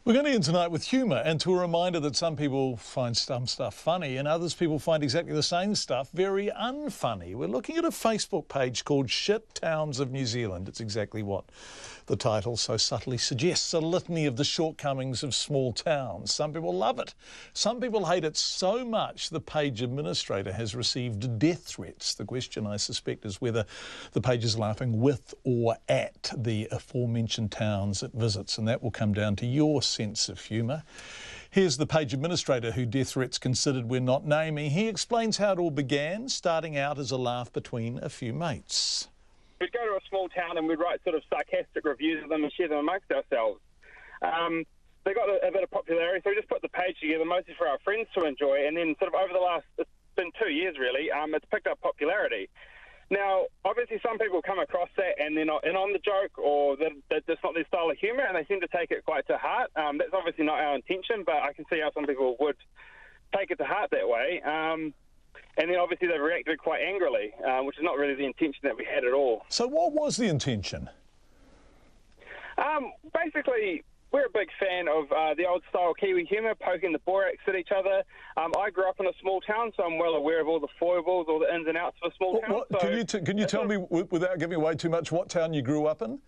We're going to end tonight with humour and to a reminder that some people find some stuff funny and others people find exactly the same stuff very unfunny. We're looking at a Facebook page called Shit Towns of New Zealand. It's exactly what the title so subtly suggests, a litany of the shortcomings of small towns. Some people love it. Some people hate it so much the page administrator has received death threats. The question, I suspect, is whether the page is laughing with or at the aforementioned towns it visits, and that will come down to your sense of humour. Here's the page administrator who death threats considered we're not naming. He explains how it all began, starting out as a laugh between a few mates. We'd go to a small town and we'd write sort of sarcastic reviews of them and share them amongst ourselves. They got a bit of popularity, so we just put the page together mostly for our friends to enjoy, and then sort of over the last, it's been 2 years really, it's picked up popularity. Now, obviously some people come across that and they're not in on the joke, or that's not their style of humour, and they seem to take it quite to heart. That's obviously not our intention, but I can see how some people would take it to heart that way. And then obviously they reacted quite angrily, which is not really the intention that we had at all. So what was the intention? Basically, we're a big fan of the old-style Kiwi humour, poking the borax at each other. I grew up in a small town, so I'm well aware of all the foibles, all the ins and outs of a small town. So, can you tell me, without giving away too much, what town you grew up in?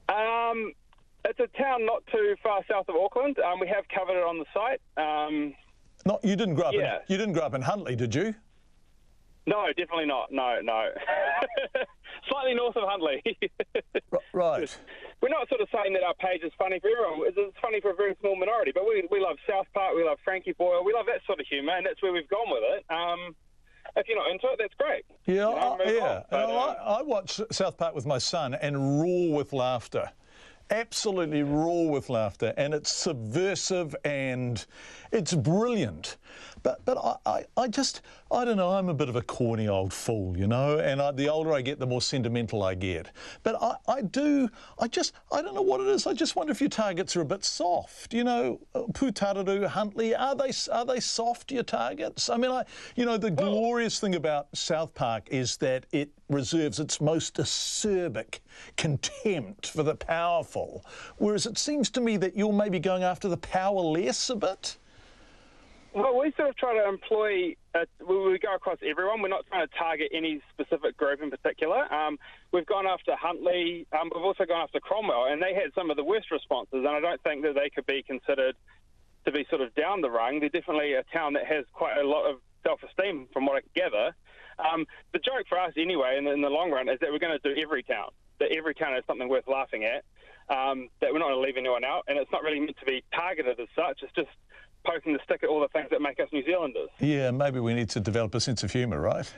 It's a town not too far south of Auckland. We have covered it on the site. You didn't grow up in Huntly, did you? No, definitely not. No. Slightly north of Huntly. Right. We're not sort of saying that our page is funny for everyone. It's funny for a very small minority, but we love South Park, we love Frankie Boyle, we love that sort of humour, and that's where we've gone with it. If you're not into it, that's great. Yeah, I watch South Park with my son and roar with laughter. Absolutely roar with laughter, and it's subversive and it's brilliant. But I don't know, I'm a bit of a corny old fool, you know, and the older I get, the more sentimental I get. But I don't know what it is. I just wonder if your targets are a bit soft, you know. Putararu, Huntly, are they soft, your targets? I mean, the glorious thing about South Park is that it reserves its most acerbic contempt for the powerful, whereas it seems to me that you're maybe going after the powerless a bit. Well, we sort of try to employ, we go across everyone. We're not trying to target any specific group in particular. We've gone after Huntly. We've also gone after Cromwell, and they had some of the worst responses, and I don't think that they could be considered to be sort of down the rung. They're definitely a town that has quite a lot of self-esteem, from what I can gather. The joke for us, anyway, in the long run, is that we're going to do every town, that every town has something worth laughing at, that we're not going to leave anyone out, and it's not really meant to be targeted as such. It's just poking the stick at all the things that make us New Zealanders. Yeah, maybe we need to develop a sense of humour, right?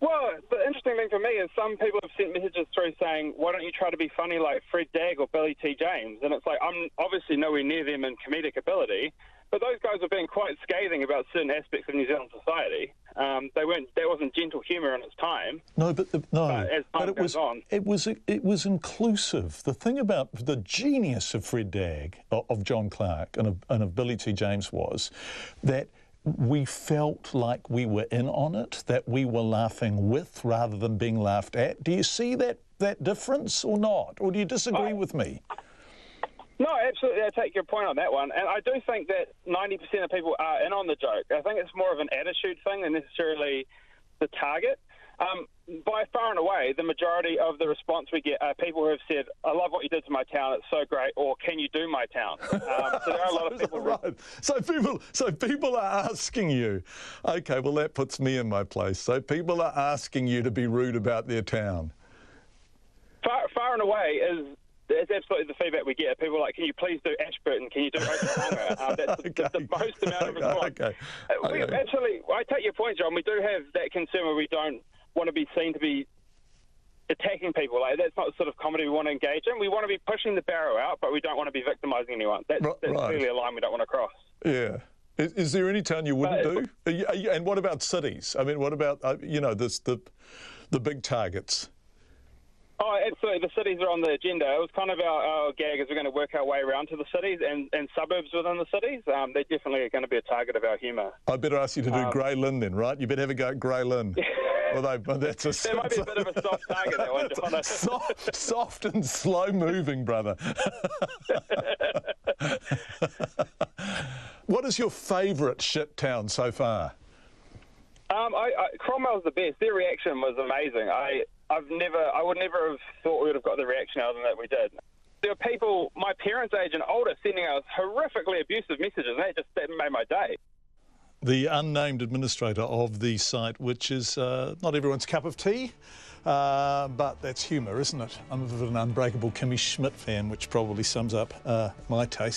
Well, the interesting thing for me is some people have sent messages through saying, why don't you try to be funny like Fred Dagg or Billy T. James? And it's like, I'm obviously nowhere near them in comedic ability, but those guys have been quite scathing about certain aspects of New Zealand society. That wasn't gentle humour in its time. No, but as time goes on, it was inclusive. The thing about the genius of Fred Dagg, of John Clark, and of Billy T. James was that we felt like we were in on it, that we were laughing with rather than being laughed at. Do you see that difference or not? Or do you disagree with me? No, absolutely. I take your point on that one. And I do think that 90% of people are in on the joke. I think it's more of an attitude thing than necessarily the target. By far and away, the majority of the response we get are people who have said, I love what you did to my town, it's so great, or can you do my town? So there are a lot of people... Right. So people are asking you. OK, well, that puts me in my place. So people are asking you to be rude about their town. Far and away is absolutely the feedback we get. People are like, can you please do Ashburton? Can you do Oklahoma? That's the most amount of response. Okay. Absolutely, I take your point, John. We do have that concern where we don't want to be seen to be attacking people. Like, that's not the sort of comedy we want to engage in. We want to be pushing the barrow out, but we don't want to be victimising anyone. That's clearly a line we don't want to cross. Yeah. Is there any town you wouldn't do? And what about cities? I mean, what about, the big targets? Oh, absolutely. The cities are on the agenda. It was kind of our gag is we're going to work our way around to the cities and suburbs within the cities. They definitely are going to be a target of our humour. I better ask you to do Grey Lynn then, right? You better have a go at Grey Lynn. Well, that's a, That might be a bit of a soft target, that one, John. soft and slow-moving, brother. What is your favourite shit town so far? Cromwell's the best. Their reaction was amazing. I would never have thought we would have got the reaction out of them that we did. There were people my parents' age and older sending us horrifically abusive messages, and that made my day. The unnamed administrator of the site, which is not everyone's cup of tea, but that's humour, isn't it? I'm a bit of an Unbreakable Kimmy Schmidt fan, which probably sums up my taste.